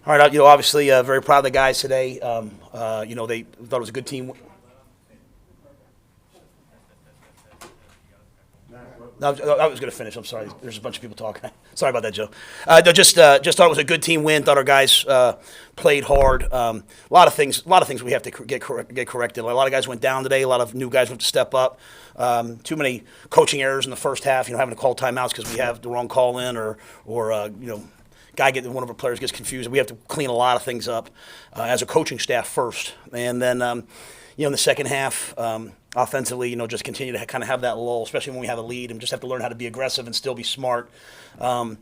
All right, obviously, very proud of the guys today. They thought it was a good team. No, I was going to finish. I'm sorry. There's a bunch of people talking. Sorry about that, Joe. No, just thought it was a good team win. Thought our guys played hard. A lot of things we have to get corrected. A lot of guys went down today. A lot of new guys went to step up. Too many coaching errors in the first half. Having to call timeouts because we have the wrong call in, or one of our players gets confused. We have to clean a lot of things up as a coaching staff first, and then in the second half, offensively, just continue to kind of have that lull, especially when we have a lead, and just have to learn how to be aggressive and still be smart. I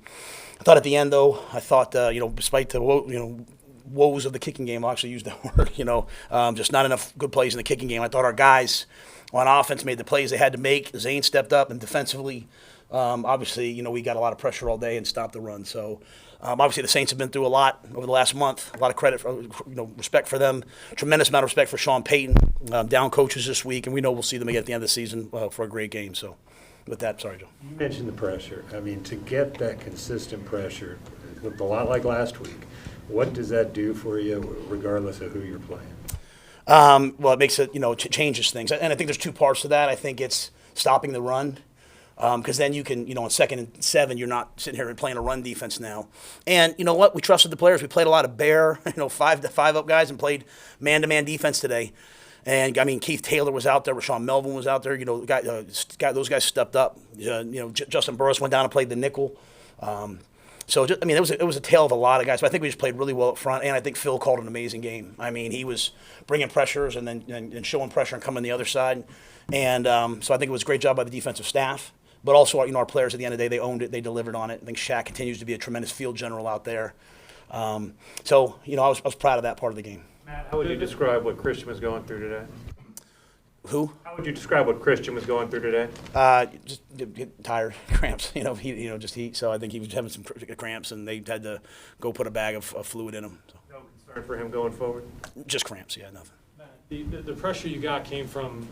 thought at the end, though, despite the woes of the kicking game, I'll actually use that word. Just not enough good plays in the kicking game. I thought our guys on offense made the plays they had to make. Zane stepped up, and defensively, obviously, we got a lot of pressure all day and stopped the run. So. Obviously, the Saints have been through a lot over the last month. A lot of credit, respect for them. Tremendous amount of respect for Sean Payton. Down coaches this week, and we know we'll see them again at the end of the season for a great game. So, with that, sorry, Joe. You mentioned the pressure. I mean, to get that consistent pressure, it looked a lot like last week. What does that do for you, regardless of who you're playing? Well, it makes it, changes things. And I think there's two parts to that. I think it's stopping the run. Because then you can, on 2nd and 7, you're not sitting here and playing a run defense now. And you know what? We trusted the players. We played a lot of bear, 5-5 up guys, and played man-to-man defense today. And Keith Taylor was out there. Rashawn Melvin was out there. Those guys stepped up. Justin Burris went down and played the nickel. It was a tale of a lot of guys. But I think we just played really well up front. And I think Phil called an amazing game. He was bringing pressures and then showing pressure and coming the other side. And so I think it was a great job by the defensive staff. But also, our players at the end of the day, they owned it, they delivered on it. I think Shaq continues to be a tremendous field general out there. I was proud of that part of the game. Matt, how would you describe what Christian was going through today? Who? How would you describe what Christian was going through today? Just get tired, cramps. Just heat. So I think he was having some cramps, and they had to go put a bag of fluid in him. So. No concern for him going forward? Just cramps, yeah, nothing. The pressure you got came from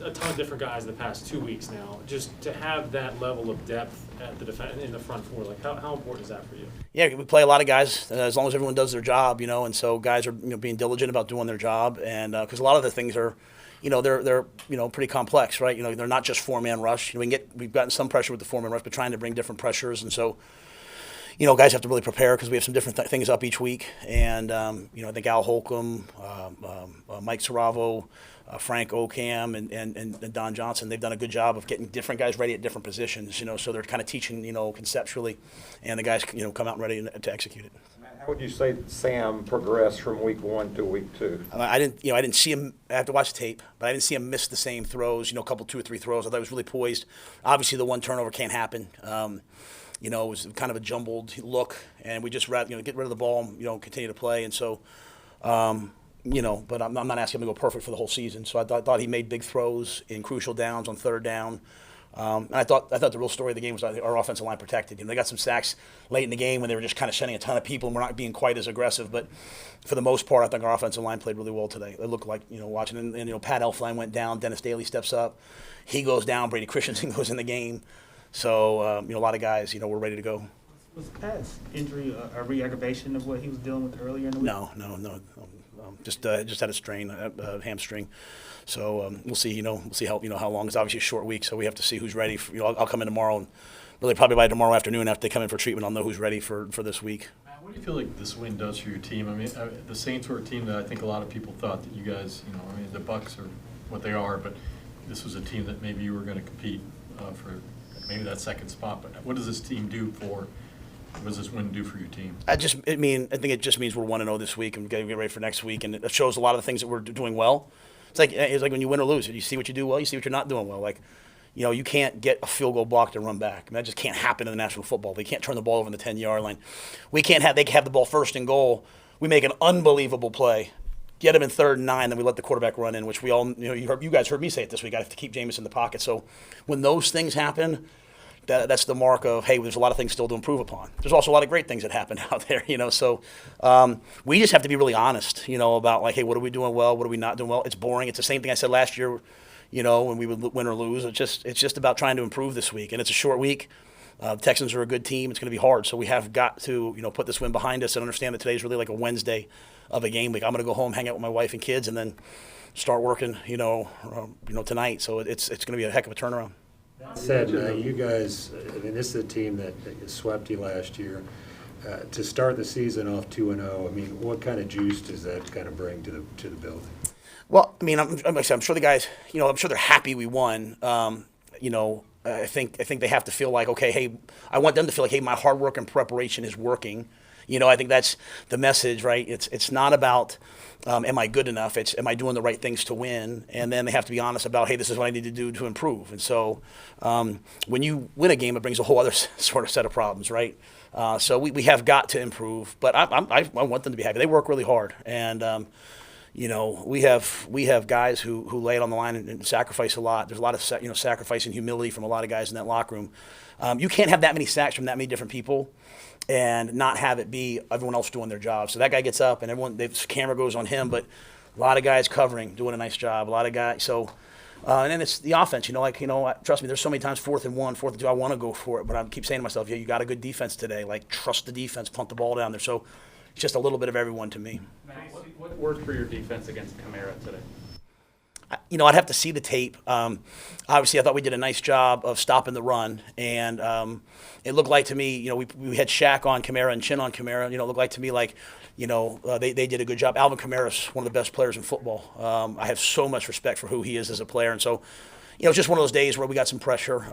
a ton of different guys the past 2 weeks now. Just to have that level of depth at in the front four, how important is that for you? Yeah, we play a lot of guys as long as everyone does their job, and so guys are being diligent about doing their job, and because a lot of the things are, they're pretty complex, right? They're not just 4-man rush. We've gotten some pressure with the 4-man rush, but trying to bring different pressures, and so. Guys have to really prepare because we have some different things up each week. And, I think Al Holcomb, Mike Saravo, Frank Ocam, and Don Johnson, they've done a good job of getting different guys ready at different positions, so they're kind of teaching, conceptually, and the guys, come out and ready to execute it. How would you say Sam progressed from week 1 to week 2? I didn't see him. I have to watch the tape, but I didn't see him miss the same throws. A couple, 2 or 3 throws. I thought he was really poised. Obviously, the one turnover can't happen. It was kind of a jumbled look, and we just rather get rid of the ball, continue to play, and so, but I'm not asking him to go perfect for the whole season. So I thought he made big throws in crucial downs on 3rd down. And I thought the real story of the game was our offensive line protected. They got some sacks late in the game when they were just kind of sending a ton of people and we're not being quite as aggressive. But for the most part, I think our offensive line played really well today. It looked like watching, and Pat Elflein went down, Dennis Daly steps up, he goes down, Brady Christensen goes in the game. So, a lot of guys, we're ready to go. Was Pat's injury a re-aggravation of what he was dealing with earlier in the week? No. Just had a strain, a hamstring. So we'll see. We'll see how long. It's obviously a short week, so we have to see who's ready. I'll come in tomorrow, and really probably by tomorrow afternoon after they come in for treatment, I'll know who's ready for this week. Matt, what do you feel like this win does for your team? The Saints were a team that I think a lot of people thought that you guys, the Bucs are what they are, but this was a team that maybe you were going to compete for maybe that second spot. But what does this team do for? What does this win do for your team? I think it just means we're 1-0 this week and get ready for next week, and it shows a lot of the things that we're doing well. It's like when you win or lose. You see what you do well, you see what you're not doing well. You can't get a field goal blocked and run back. That just can't happen in the National Football. They can't turn the ball over in the 10-yard line. They have the ball 1st and goal. We make an unbelievable play. Get them in 3rd and 9, then we let the quarterback run in, which we all, you guys heard me say it this week. I have to keep Jameis in the pocket. So when those things happen, that's the mark of, hey, there's a lot of things still to improve upon. There's also a lot of great things that happen out there, So we just have to be really honest, about hey, what are we doing well? What are we not doing well? It's boring. It's the same thing I said last year, when we would win or lose. It's just about trying to improve this week, and it's a short week. The Texans are a good team. It's going to be hard, so we have got to put this win behind us and understand that today's really like a Wednesday of a game week. I'm going to go home, hang out with my wife and kids, and then start working tonight. So it's going to be a heck of a turnaround. Said, you guys, I mean, this is a team that swept you last year. To start the season off 2-0, I mean, what kind of juice does that kind of bring to the building? Well, I mean, I'm sure the guys, I'm sure they're happy we won. I think they have to feel like, okay, hey, I want them to feel like, hey, my hard work and preparation is working. I think that's the message, right? It's not about am I good enough? It's am I doing the right things to win? And then they have to be honest about, hey, this is what I need to do to improve. And so when you win a game, it brings a whole other sort of set of problems, right? So we have got to improve, but I want them to be happy. They work really hard, and we have guys who lay it on the line and sacrifice a lot. There's a lot of sacrifice and humility from a lot of guys in that locker room. You can't have that many sacks from that many different people and not have it be everyone else doing their job. So that guy gets up and the camera goes on him, but a lot of guys covering, doing a nice job. A lot of guys. So and then it's the offense. Trust me. There's so many times 4th and 1, 4th and 2. I want to go for it, but I keep saying to myself, yeah, you got a good defense today. Like trust the defense, punt the ball down there. So it's just a little bit of everyone to me. What worked for your defense against Kamara today? I'd have to see the tape. Obviously, I thought we did a nice job of stopping the run, and it looked like to me, we had Shaq on Kamara and Chin on Kamara. It looked like to me like, they did a good job. Alvin Kamara's one of the best players in football. I have so much respect for who he is as a player, and so, it's just one of those days where we got some pressure.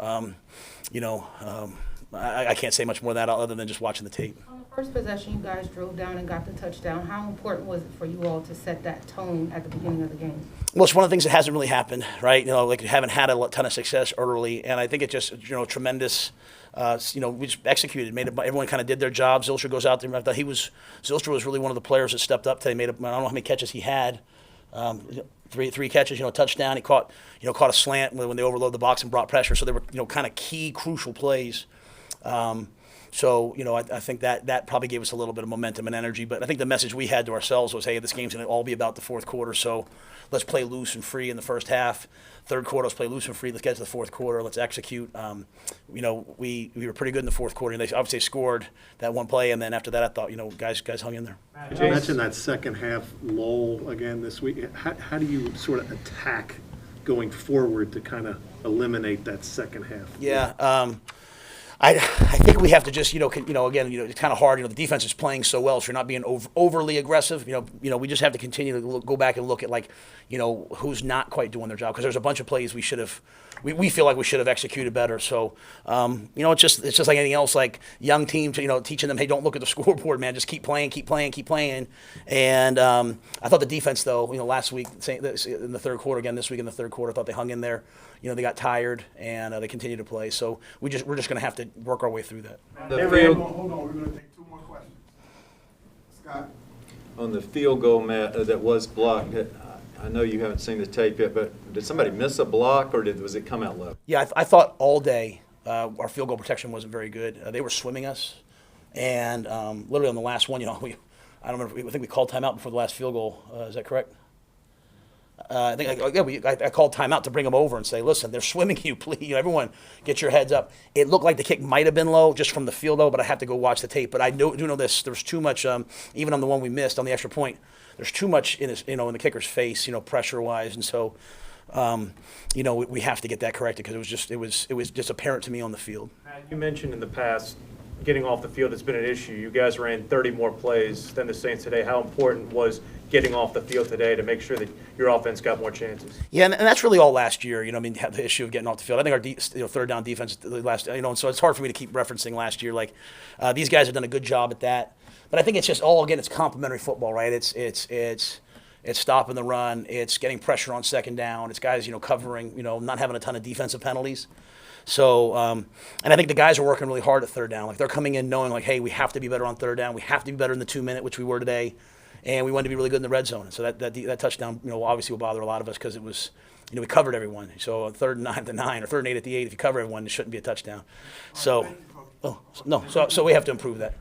I can't say much more than that other than just watching the tape. On the first possession, you guys drove down and got the touchdown. How important was it for you all to set that tone at the beginning of the game? Well, it's one of the things that hasn't really happened, right? Haven't had a ton of success early, and I think it just, tremendous. We just executed, everyone kind of did their job. Zylstra goes out there. I thought Zylstra was really one of the players that stepped up today. I don't know how many catches he had. Three catches, touchdown. He caught a slant when they overloaded the box and brought pressure. So they were, kind of key, crucial plays. I think that probably gave us a little bit of momentum and energy. But I think the message we had to ourselves was, hey, this game's going to all be about the fourth quarter. So let's play loose and free in the first half. Third quarter, let's play loose and free. Let's get to the fourth quarter. Let's execute. We were pretty good in the fourth quarter. And they obviously scored that one play. And then after that, I thought, guys hung in there. You mentioned that second half lull again this week. How do you sort of attack going forward to kind of eliminate that second half? Yeah. I think we have to just, again, it's kind of hard. The defense is playing so well, so you're not being overly aggressive. We just have to continue to go back and look at, who's not quite doing their job, because there's a bunch of plays we should have. We feel like we should have executed better. So, it's just like anything else, like young teams, teaching them, hey, don't look at the scoreboard, man. Just keep playing. And I thought the defense, though, last week in the third quarter, again this week in the third quarter, I thought they hung in there. They got tired and they continued to play. So we're just going to have to work our way through that. Hold on. We're going to take 2 more questions. Scott. On the field goal, Matt, that was blocked. I know you haven't seen the tape yet, but did somebody miss a block, or was it come out low? Yeah, I thought all day our field goal protection wasn't very good. They were swimming us, and literally on the last one, I don't remember. I think we called timeout before the last field goal. Is that correct? I think I called timeout to bring them over and say, listen, they're swimming you, please. Everyone, get your heads up. It looked like the kick might have been low just from the field, though, but I have to go watch the tape. But I do know this: there was too much, even on the one we missed on the extra point. There's too much in his, in the kicker's face, pressure-wise, and so, we have to get that corrected, because it was just apparent to me on the field. You mentioned in the past getting off the field has been an issue. You guys ran 30 more plays than the Saints today. How important was getting off the field today to make sure that your offense got more chances? Yeah, and that's really all last year. The issue of getting off the field. I think our third down defense last, so it's hard for me to keep referencing last year. These guys have done a good job at that. But I think it's just it's complementary football, right? It's stopping the run. It's getting pressure on second down. It's guys, covering, not having a ton of defensive penalties. So, and I think the guys are working really hard at third down. They're coming in knowing, hey, we have to be better on third down. We have to be better in the 2-minute, which we were today. And we wanted to be really good in the red zone. And so that touchdown, obviously will bother a lot of us, because it was, we covered everyone. So on 3rd and 9 at the 9 or 3rd and 8 at the 8, if you cover everyone, it shouldn't be a touchdown. So we have to improve that.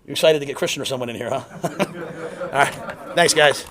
You're excited to get Christian or someone in here, huh? All right. Thanks, guys.